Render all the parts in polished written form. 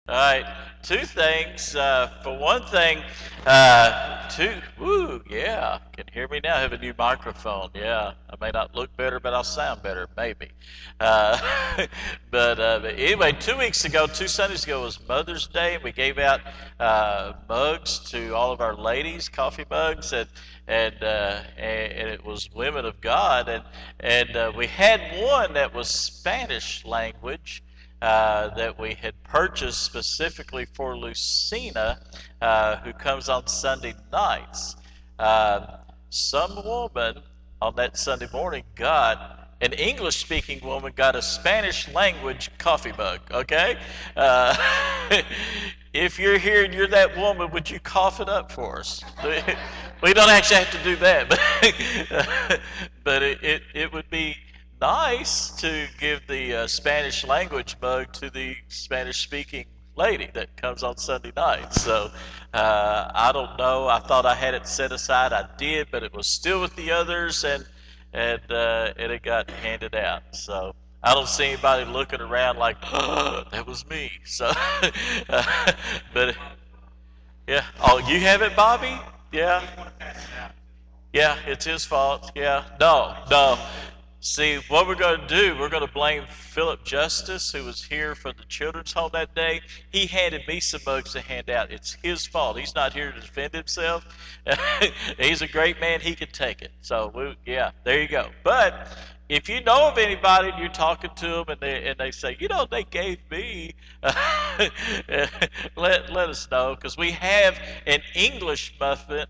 All right, two things. For one thing, yeah, can hear me now. I have a new microphone. Yeah, I may not look better, but I'll sound better, maybe. Uh, but anyway, 2 weeks ago, 2 Sundays ago was Mother's Day, and we gave out mugs to all of our ladies, coffee mugs, and it was Women of God, and we had one that was Spanish language. That we had purchased specifically for Lucina, who comes on Sunday nights. Some woman on that Sunday morning got an English-speaking woman got a Spanish-language coffee mug. Okay, if you're here and you're that woman, would you cough it up for us? We don't actually have to do that, but it would be nice to give the Spanish language mug to the Spanish speaking lady that comes on Sunday night. So I don't know. I thought I had it set aside. I did, but it was still with the others, and it got handed out. So I don't see anybody looking around like, oh, that was me. So, but yeah. Oh, you have it, Bobby? Yeah. Yeah, it's his fault. Yeah. No. See, what we're going to do, we're going to blame Philip Justice, who was here from the children's home that day. He handed me some mugs to hand out. It's his fault. He's not here to defend himself. He's a great man. He can take it. So, yeah, there you go. But if you know of anybody and you're talking to them and they say, they gave me, let us know, because we have an English muffin.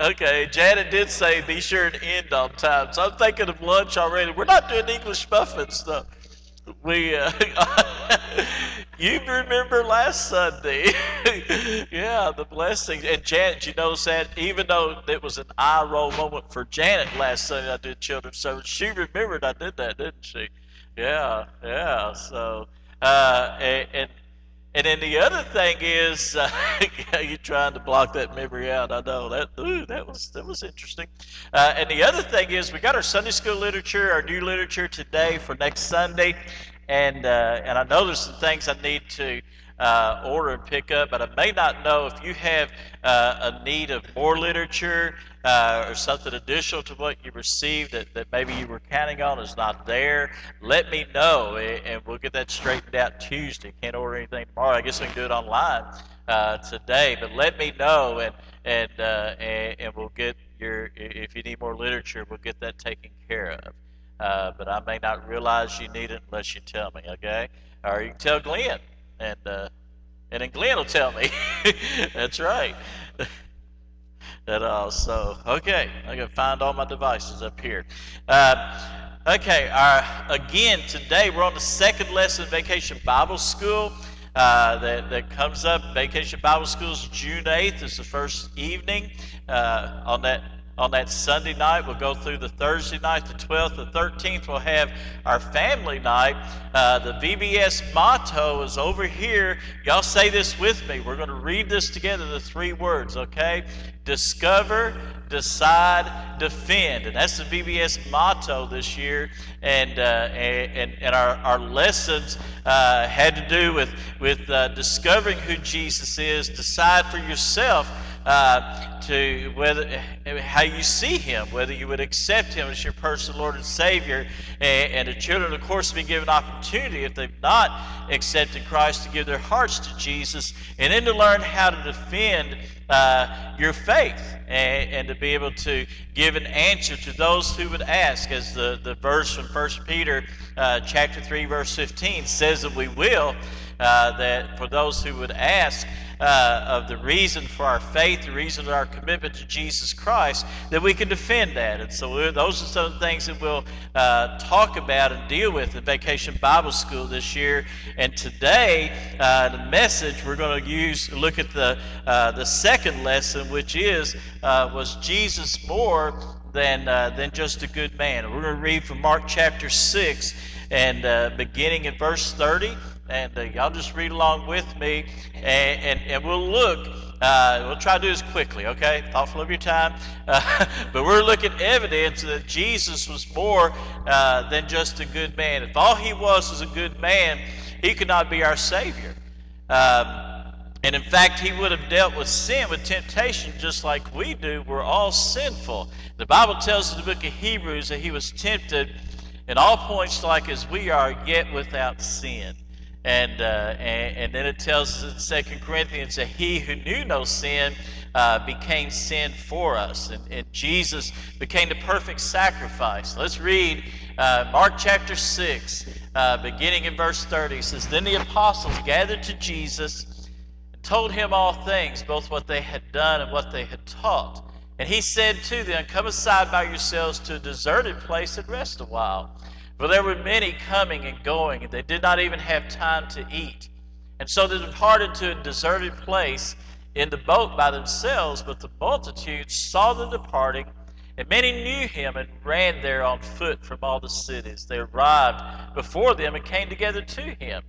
Okay, Janet did say be sure to end on time, so I'm thinking of lunch already. We're not doing English muffins though. You remember last Sunday? Yeah, the blessing. And Janet, you notice that even though it was an eye roll moment for Janet last Sunday, I did children's service. She remembered I did that, didn't she? Yeah. So, and then the other thing is, you're trying to block that memory out. I know that was interesting. And the other thing is, we got our Sunday school literature, our new literature today for next Sunday, and I know there's some things I need to order and pick up, but I may not know if you have a need of more literature or something additional to what you received that maybe you were counting on is not there. Let me know, and we'll get that straightened out Tuesday. Can't order anything tomorrow. I guess we can do it online today, but let me know, and we'll get if you need more literature, we'll get that taken care of. But I may not realize you need it unless you tell me, okay? Or you can tell Glenn, and then Glenn will tell me. That's right. So, okay, I gotta find all my devices up here. Okay, again, today we're on the second lesson of Vacation Bible School that comes up. Vacation Bible School is June 8th. It's the first evening on that Sunday night. We'll go through the Thursday night, the 12th, the 13th. We'll have our family night. The VBS motto is over here. Y'all say this with me. We're going to read this together, the 3 words, okay? Discover, decide, defend. And that's the VBS motto this year. And our lessons had to do with discovering who Jesus is. Decide for yourself to how you see him, whether you would accept him as your personal Lord and Savior. And the children, of course, be given opportunity, if they've not accepted Christ, to give their hearts to Jesus, and then to learn how to defend your faith and to be able to give an answer to those who would ask, as the verse from 1 Peter chapter 3 verse 15 says that we will, that for those who would ask of the reason for our faith, the reason of our commitment to Jesus Christ, that we can defend that. And so those are some of the things that we'll talk about and deal with in Vacation Bible School this year. And today, the message we're going to look at the second lesson, which was Jesus more than just a good man. We're going to read from Mark chapter 6 and beginning at verse 30. and y'all just read along with me, and we'll look. We'll try to do this quickly, okay? Thoughtful of your time. But we're looking at evidence that Jesus was more than just a good man. If all he was a good man, he could not be our Savior. And in fact, he would have dealt with sin, with temptation, just like we do. We're all sinful. The Bible tells in the book of Hebrews that he was tempted in all points like as we are, yet without sin. And then it tells us in 2 Corinthians that he who knew no sin became sin for us. And Jesus became the perfect sacrifice. Let's read Mark chapter 6, beginning in verse 30. It says, Then the apostles gathered to Jesus and told him all things, both what they had done and what they had taught. And he said to them, Come aside by yourselves to a deserted place and rest a while. For there were many coming and going, and they did not even have time to eat. And so they departed to a deserted place in the boat by themselves, but the multitude saw them departing, and many knew him and ran there on foot from all the cities. They arrived before them and came together to him.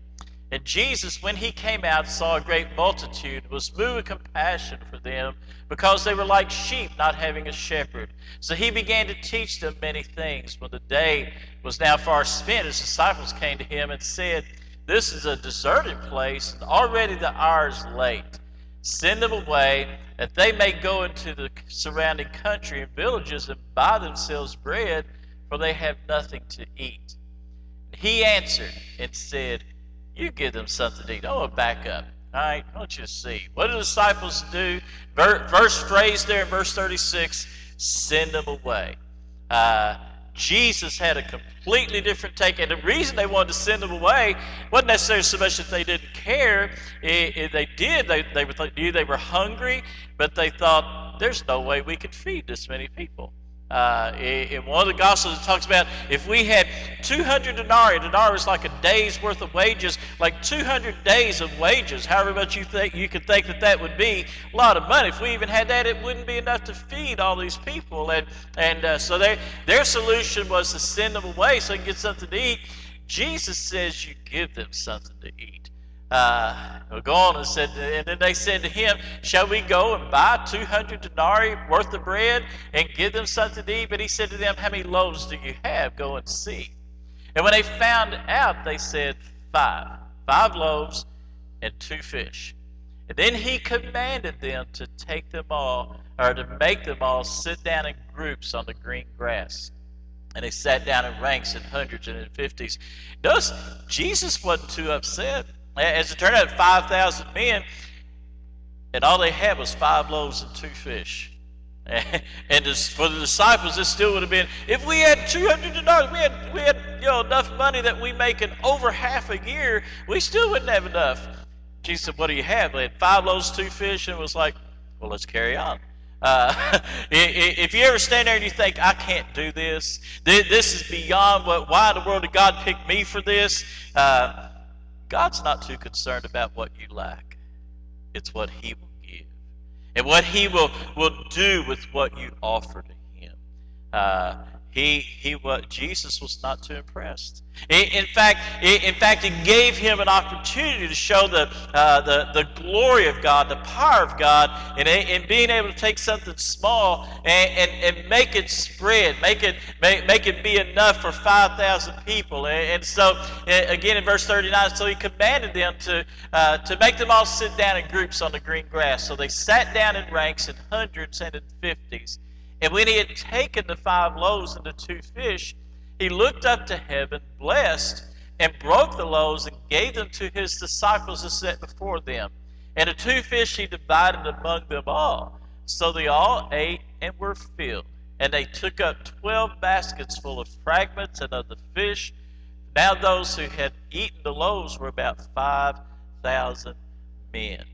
And Jesus, when he came out, saw a great multitude, was moved with compassion for them, because they were like sheep not having a shepherd. So he began to teach them many things. When the day was now far spent, his disciples came to him and said, This is a deserted place, and already the hour is late. Send them away, that they may go into the surrounding country and villages and buy themselves bread, for they have nothing to eat. And he answered and said, You give them something to eat. I want to back up. All right, I want you to see. What do the disciples do? First phrase there in verse 36, send them away. Jesus had a completely different take. And the reason they wanted to send them away wasn't necessarily so much that they didn't care. They did. They knew they were hungry, but they thought, there's no way we could feed this many people. In one of the Gospels, it talks about if we had 200 denarii is like a day's worth of wages, like 200 days of wages, however much you could think that would be a lot of money. If we even had that, it wouldn't be enough to feed all these people. And so their solution was to send them away so they can get something to eat. Jesus says you give them something to eat. We'll go on and then they said to him, Shall we go and buy 200 denarii worth of bread and give them something to eat? But he said to them, How many loaves do you have? Go and see. And when they found out, they said, 5 loaves and 2 fish. And then he commanded them to take them all, or to make them all sit down in groups on the green grass. And they sat down in ranks in hundreds and in 50s. Notice, Jesus wasn't too upset. As it turned out, 5,000 men, and all they had was 5 loaves and 2 fish. And for the disciples, this still would have been, if we had 200 denarii, we had enough money that we make in over half a year, we still wouldn't have enough. Jesus said, What do you have? They had 5 loaves, 2 fish, and it was like, well, let's carry on. If you ever stand there and you think, I can't do this, this is beyond why in the world did God pick me for this? God's not too concerned about what you lack. It's what he will give. And what he will do with what you offer to him. Jesus was not too impressed. In fact, it gave him an opportunity to show the glory of God, the power of God, in being able to take something small and make it spread, make it be enough for 5,000 people. And so, again, in verse 39, so he commanded them to make them all sit down in groups on the green grass. So they sat down in ranks in hundreds and in 50s. And when he had taken the 5 loaves and the 2 fish, he looked up to heaven, blessed, and broke the loaves and gave them to his disciples to set before them. And the 2 fish he divided among them all. So they all ate and were filled. And they took up 12 baskets full of fragments and of the fish. Now those who had eaten the loaves were about 5,000 men.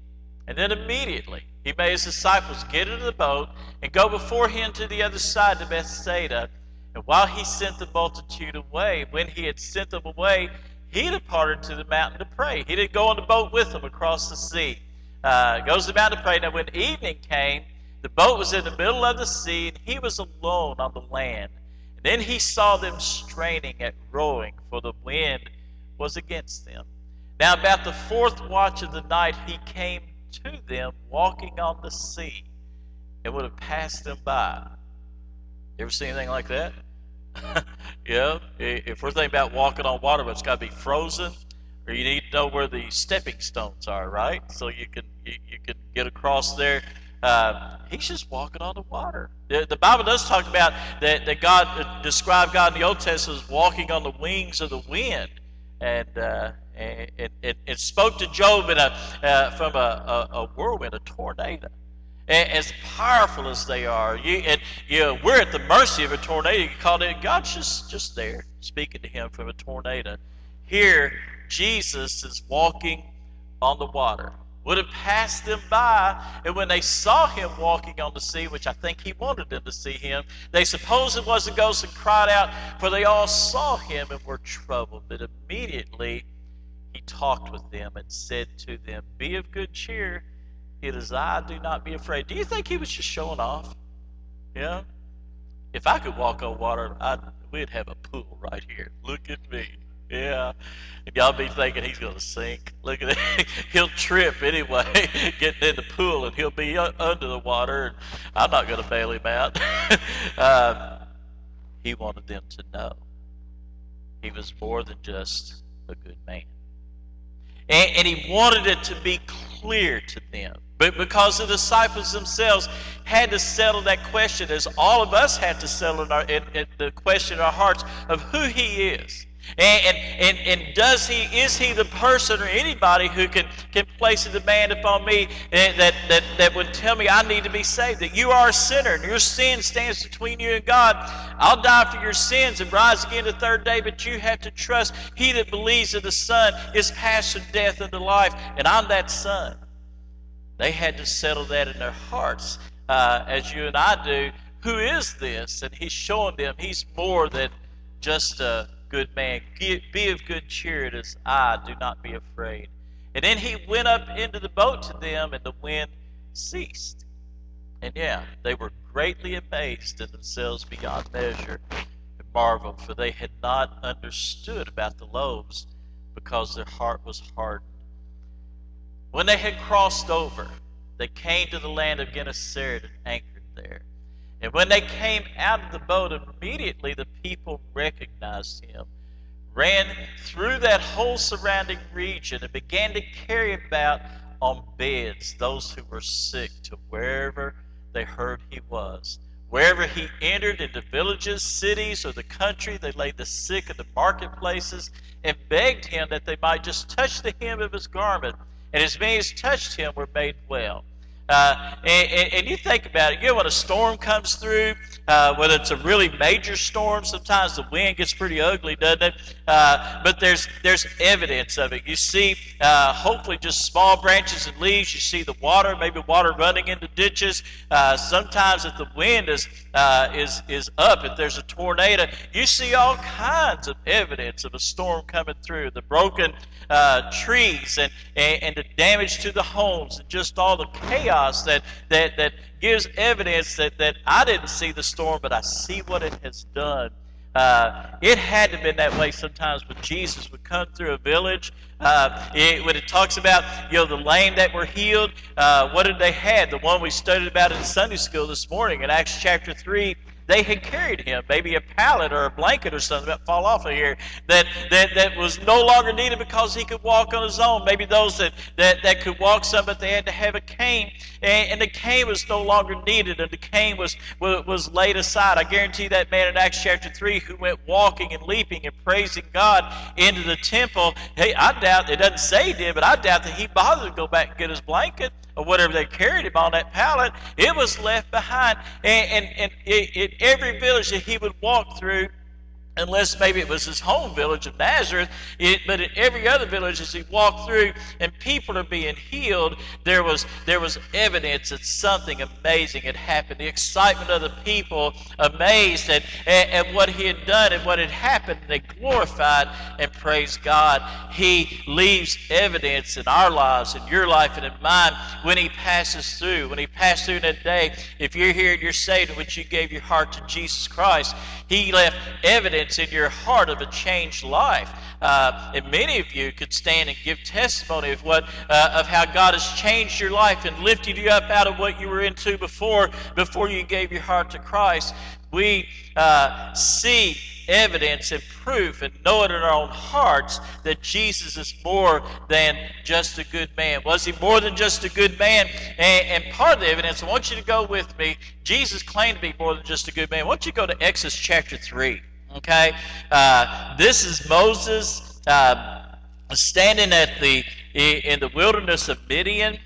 And then immediately he made his disciples get into the boat and go before him to the other side to Bethsaida. And while he sent the multitude away, when he had sent them away, he departed to the mountain to pray. He didn't go on the boat with them across the sea. Goes to the mountain to pray. Now when evening came, the boat was in the middle of the sea, and he was alone on the land. And then he saw them straining at rowing, for the wind was against them. Now about the fourth watch of the night, he came to them walking on the sea, and would have passed them by. You ever see anything like that? If we're thinking about walking on water, but it's got to be frozen, or you need to know where the stepping stones are, right? So you can get across there. He's just walking on the water. The Bible does talk about that God described God in the Old Testament as walking on the wings of the wind, and spoke to Job from a whirlwind, a tornado. As powerful as they are, we're at the mercy of a tornado. You call it, God's just there speaking to him from a tornado. Here, Jesus is walking on the water. Would have passed them by, and when they saw him walking on the sea, which I think he wanted them to see him, they supposed it was a ghost and cried out, for they all saw him and were troubled. But immediately he talked with them and said to them, "Be of good cheer. It is I, do not be afraid." Do you think he was just showing off? Yeah. If I could walk on water, we'd have a pool right here. Look at me. Yeah. And y'all be thinking he's going to sink. Look at that. He'll trip anyway, getting in the pool, and he'll be under the water, and I'm not going to bail him out. He wanted them to know he was more than just a good man. And he wanted it to be clear to them. But because the disciples themselves had to settle that question, as all of us had to settle in the question in our hearts of who he is. And is he the person or anybody who can place a demand upon me that would tell me I need to be saved, that you are a sinner and your sin stands between you and God. I'll die for your sins and rise again the third day, but you have to trust he that believes in the Son is passed from death into life, and I'm that Son. They had to settle that in their hearts, as you and I do. Who is this? And he's showing them he's more than just a good man. Be of good cheer, it is I, do not be afraid. And then he went up into the boat to them, and the wind ceased. And they were greatly amazed in themselves beyond measure, and marveled, for they had not understood about the loaves, because their heart was hardened. When they had crossed over, they came to the land of Gennesaret and anchored there. And when they came out of the boat, immediately the people recognized him, ran through that whole surrounding region, and began to carry about on beds those who were sick to wherever they heard he was. Wherever he entered, into villages, cities, or the country, they laid the sick in the marketplaces and begged him that they might just touch the hem of his garment. And as many as touched him were made well. And you think about it, when a storm comes through, whether it's a really major storm, sometimes the wind gets pretty ugly, doesn't it? But there's evidence of it. You see, hopefully just small branches and leaves. You see the water, maybe water running into ditches. Sometimes if the wind is up, if there's a tornado, you see all kinds of evidence of a storm coming through. The broken trees and the damage to the homes, and just all the chaos that gives evidence that I didn't see the storm, but I see what it has done. It had to have been that way sometimes when Jesus would come through a village. When it talks about the lame that were healed, what did they have? The one we studied about in Sunday school this morning in Acts chapter 3. They had carried him, maybe a pallet or a blanket or something that fall off of here, that was no longer needed because he could walk on his own. Maybe those that could walk some, but they had to have a cane, and the cane was no longer needed, and the cane was laid aside. I guarantee that man in Acts chapter 3 who went walking and leaping and praising God into the temple, hey, I doubt, it doesn't say he did, but I doubt that he bothered to go back and get his blanket or whatever they carried him on that pallet. It was left behind. And in every village that he would walk through, unless maybe it was his home village of Nazareth, but in every other village as he walked through and people are being healed, there was evidence that something amazing had happened. The excitement of the people amazed at what he had done and what had happened. They glorified and praised God. He leaves evidence in our lives, in your life and in mine, when he passes through. When he passed through that day, if you're here and you're saved in which you gave your heart to Jesus Christ, he left evidence evidence in your heart of a changed life. And many of you could stand and give testimony of of how God has changed your life and lifted you up out of what you were into before you gave your heart to Christ. We see evidence and proof and know it in our own hearts that Jesus is more than just a good man. Was he more than just a good man? And part of the evidence, I want you to go with me. Jesus claimed to be more than just a good man. I want you to go to Exodus chapter 3. Okay? This is Moses standing in the wilderness of Midian,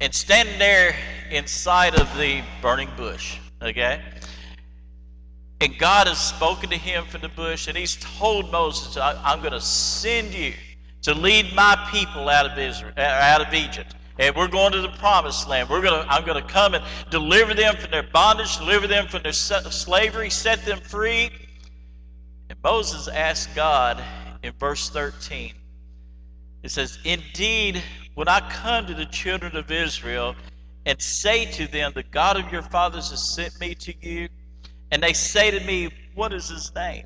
and standing there inside of the burning bush. Okay? And God has spoken to him from the bush, and he's told Moses, I'm going to send you to lead my people out of Egypt. And we're going to the promised land. I'm going to come and deliver them from their bondage, deliver them from their slavery, set them free. And Moses asked God in verse 13, it says, indeed, when I come to the children of Israel and say to them, the God of your fathers has sent me to you, and they say to me, what is his name?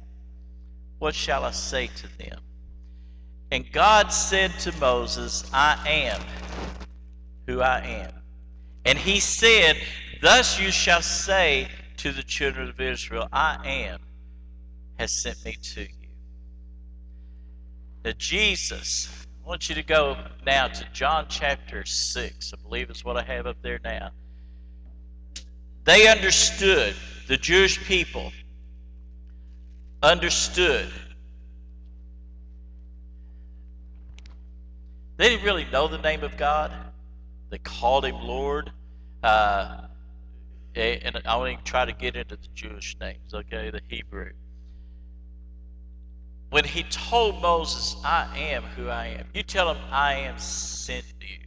What shall I say to them? And God said to Moses, I am who I am. And he said, thus you shall say to the children of Israel, I am has sent me to you. Now Jesus, I want you to go now to John chapter 6. I believe it's what I have up there now. They understood, the Jewish people understood. They didn't really know the name of God. They called him Lord. And I won't even try to get into the Jewish names, okay, the Hebrew. When he told Moses, I am who I am, you tell him, I am sent you.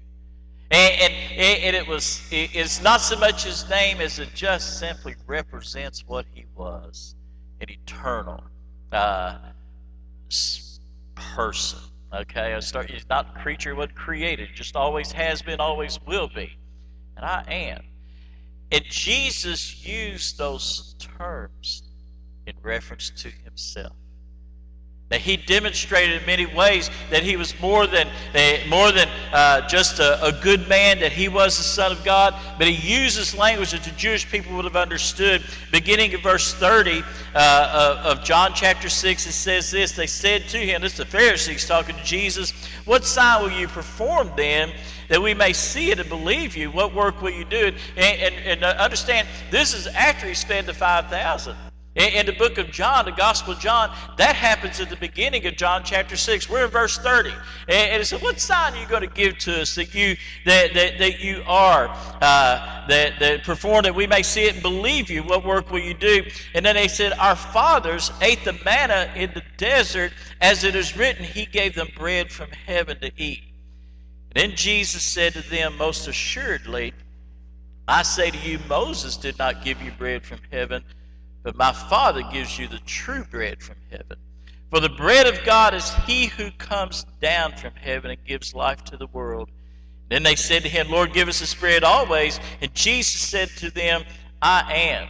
And it's not so much his name as it just simply represents what he was, an eternal person. Okay, he's not a creature, wasn't created, just always has been, always will be. And I am. And Jesus used those terms in reference to himself. That he demonstrated in many ways that he was more than just a good man, that he was the Son of God. But he used this language that the Jewish people would have understood. Beginning of verse 30 of John chapter 6, it says this. They said to him, this is the Pharisees talking to Jesus, what sign will you perform then, that we may see it and believe you? What work will you do? And understand, this is after he's fed the 5,000. In the book of John, the Gospel of John, that happens at the beginning of John chapter 6. We're in verse 30. And it says, what sign are you going to give to us that you are, that perform, that we may see it and believe you? What work will you do? And then they said, our fathers ate the manna in the desert, as it is written, he gave them bread from heaven to eat. And then Jesus said to them, most assuredly, I say to you, Moses did not give you bread from heaven, but my Father gives you the true bread from heaven. For the bread of God is he who comes down from heaven and gives life to the world. Then they said to him, Lord, give us this bread always. And Jesus said to them, I am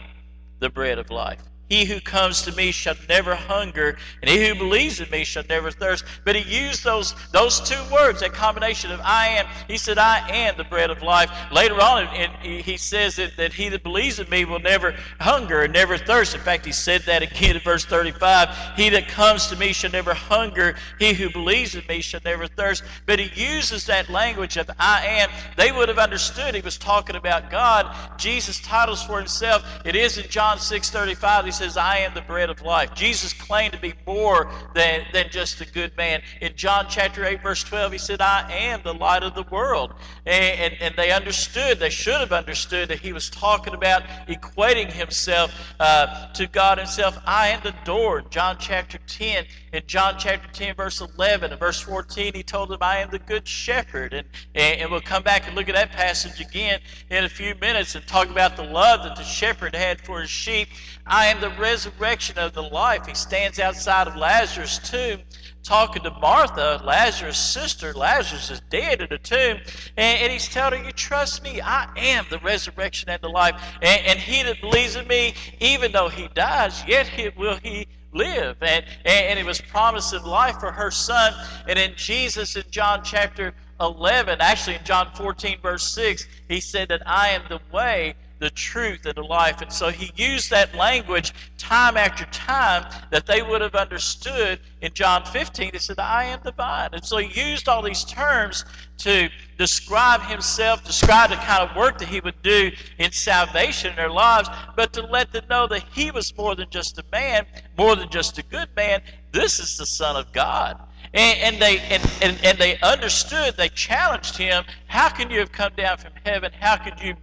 the bread of life. He who comes to me shall never hunger, and he who believes in me shall never thirst. But he used those two words, that combination of I am. He said, I am the bread of life. Later on, he says that he that believes in me will never hunger and never thirst. In fact, he said that again in verse 35. He that comes to me shall never hunger. He who believes in me shall never thirst. But he uses that language of I am. They would have understood he was talking about God. Jesus titles for himself. It is in John 6:35. He says, I am the bread of life. Jesus claimed to be more than just a good man. In John chapter 8, verse 12, he said, I am the light of the world. And they understood, they should have understood that he was talking about equating himself to God himself. I am the door. In John chapter 10, in John chapter 10, verse 11 and verse 14, he told them, I am the good shepherd. And we'll come back and look at that passage again in a few minutes and talk about the love that the shepherd had for his sheep. I am the resurrection of the life. He stands outside of Lazarus' tomb talking to Martha, Lazarus' sister. Lazarus is dead in the tomb. And he's telling her, you trust me, I am the resurrection and the life. And he that believes in me, even though he dies, yet will he live. And he was promising life for her son. And in Jesus in John chapter 11, actually in John 14 verse 6, he said that I am the way, the truth, and the life. And so he used that language time after time that they would have understood. In John 15, he said, I am the vine. And so he used all these terms to describe himself, describe the kind of work that he would do in salvation in their lives, but to let them know that he was more than just a man, more than just a good man. This is the Son of God. And they understood, they challenged him, how can you have come down from heaven? How could you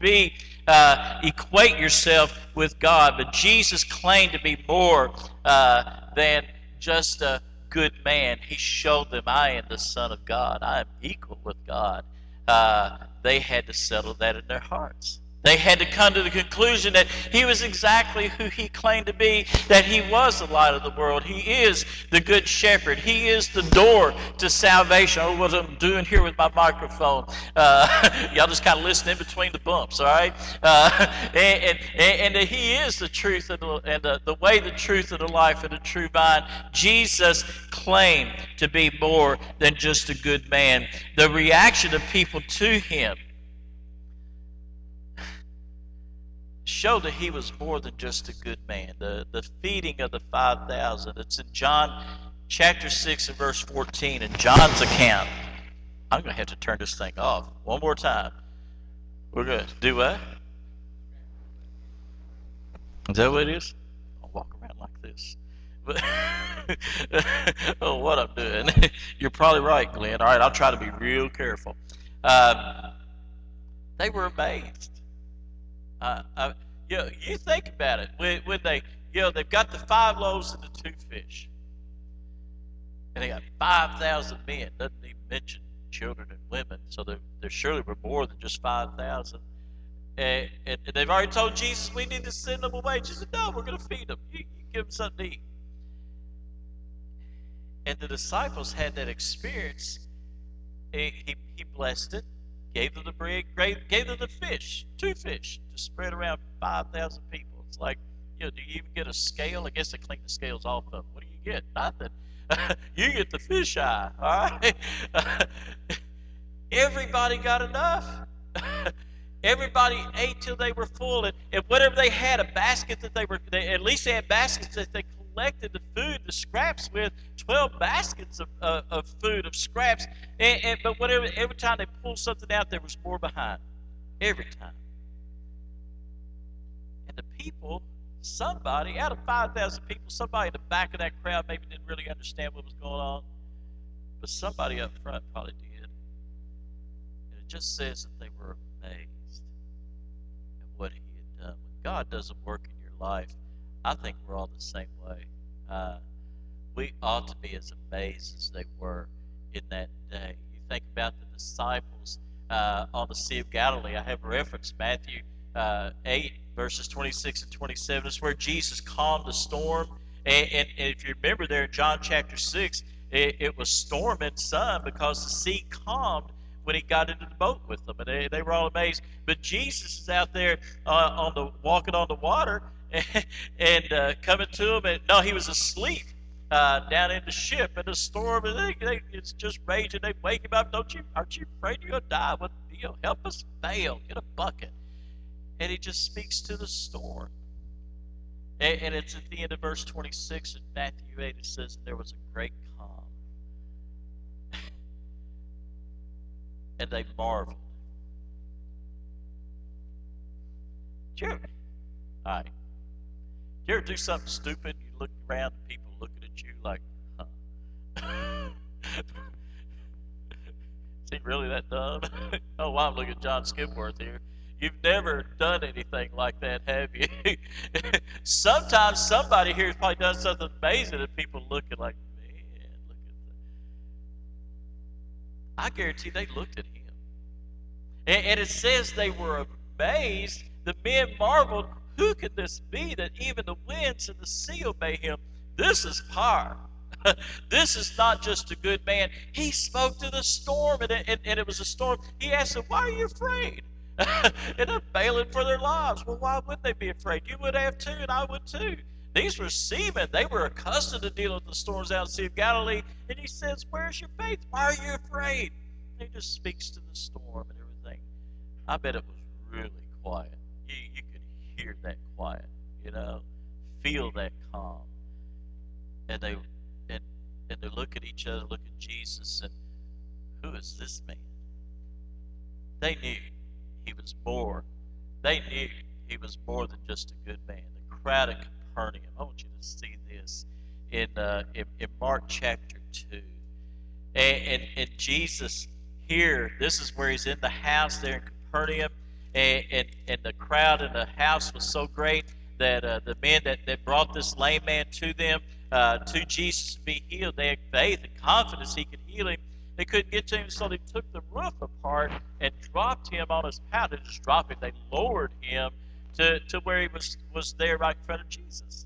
equate yourself with God? But Jesus claimed to be more than just a good man. He showed them, I am the Son of God. I am equal with God. They had to settle that in their hearts. They had to come to the conclusion that he was exactly who he claimed to be, that he was the light of the world. He is the good shepherd. He is the door to salvation. Oh, what I'm doing here with my microphone. Y'all just kind of listen in between the bumps, all right? And that he is the truth and the way, the truth, and the life, and the true vine. Jesus claimed to be more than just a good man. The reaction of people to him showed that he was more than just a good man. The feeding of the 5,000, it's in John chapter 6 and verse 14. In John's account, I'm going to have to turn this thing off one more time. We're going to do what? Is that what it is? I'll walk around like this. But oh, what I'm doing. You're probably right, Glenn. All right, I'll try to be real careful. They were amazed. You think about it. When they, they've got the 5 loaves and the 2 fish, and they got 5,000 men. Doesn't even mention children and women. So there surely were more than just 5,000. And they've already told Jesus, we need to send them away. Jesus said, no, we're going to feed them. You give them something to eat. And the disciples had that experience. He blessed it. Gave them the bread, gave them the fish, 2 fish, to spread around 5,000 people. It's like, do you even get a scale? I guess they clean the scales off of them. What do you get? Nothing. You get the fish eye, all right? Everybody got enough. Everybody ate till they were full, and whatever they had, a basket that at least they had baskets that they collected the food, the scraps with, 12 baskets of food, of scraps, but every time they pulled something out, there was more behind. Every time. And the people, somebody, out of 5,000 people, somebody in the back of that crowd maybe didn't really understand what was going on, but somebody up front probably did. And it just says that they were amazed at what he had done. When God doesn't work in your life, I think we're all the same way. We ought to be as amazed as they were in that day. You think about the disciples on the Sea of Galilee. I have a reference, Matthew 8, verses 26 and 27. It's where Jesus calmed the storm. And if you remember there in John chapter 6, it was storming some because the sea calmed when he got into the boat with them. And they were all amazed. But Jesus is out there walking on the water, and coming to him, and no, he was asleep down in the ship in the storm, and it's just raging. They wake him up. Aren't you afraid you're gonna die? Help us bail. Get a bucket. And he just speaks to the storm. And it's at the end of verse 26 in Matthew 8. It says, "There was a great calm, and they marveled." All right. You ever do something stupid, you look around and people looking at you like, huh? Is he really that dumb? Oh, I'm looking at John Skipworth here. You've never done anything like that, have you? Sometimes somebody here has probably done something amazing and people looking like, man, look at that. I guarantee they looked at him. And it says they were amazed. The men marveled. who can this be that even the winds and the sea obey him? This is power. This is not just a good man. He spoke to the storm, and it was a storm. He asked them, why are you afraid? And they're bailing for their lives. Well, why would they be afraid? You would have too, and I would too. These were seamen. They were accustomed to dealing with the storms out of the Sea of Galilee. And he says, where's your faith? Why are you afraid? And he just speaks to the storm and everything. I bet it was really quiet. You could hear that quiet, feel that calm. And they look at each other, look at Jesus, and who is this man? They knew he was more. They knew he was more than just a good man. The crowd at Capernaum. I want you to see this in Mark chapter 2. And Jesus here, this is where he's in the house there in Capernaum, and the crowd in the house was so great that the men that brought this lame man to them, to Jesus to be healed, they had faith and confidence he could heal him. They couldn't get to him, so they took the roof apart and dropped him on his pallet. They didn't just drop him, they lowered him to where he was there right in front of Jesus.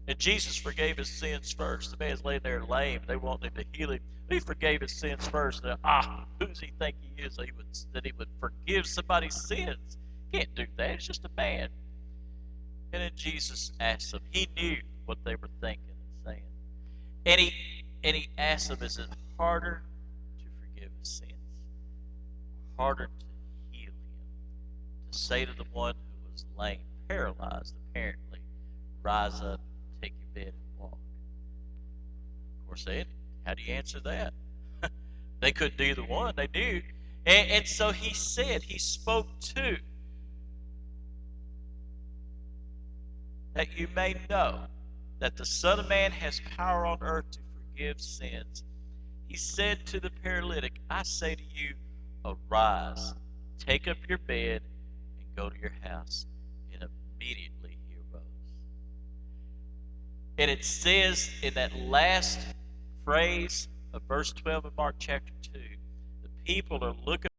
And Jesus forgave his sins first. The man's laying there lame. They wanted him to heal him. He forgave his sins first. Who does he think he is that he would forgive somebody's sins? Can't do that. He's just a man. And then Jesus asked them. He knew what they were thinking and saying. And he asked them, is it harder to forgive his sins? Harder to heal him? To say to the one who was lame, paralyzed apparently, rise up, take your bed and walk. Of course, how do you answer that? They couldn't do either one. They knew. And so he said, he spoke to, that you may know that the Son of Man has power on earth to forgive sins. He said to the paralytic, I say to you, arise, take up your bed, and go to your house. And immediately he arose. And it says in that last phrase of verse 12 of Mark chapter 2, the people are looking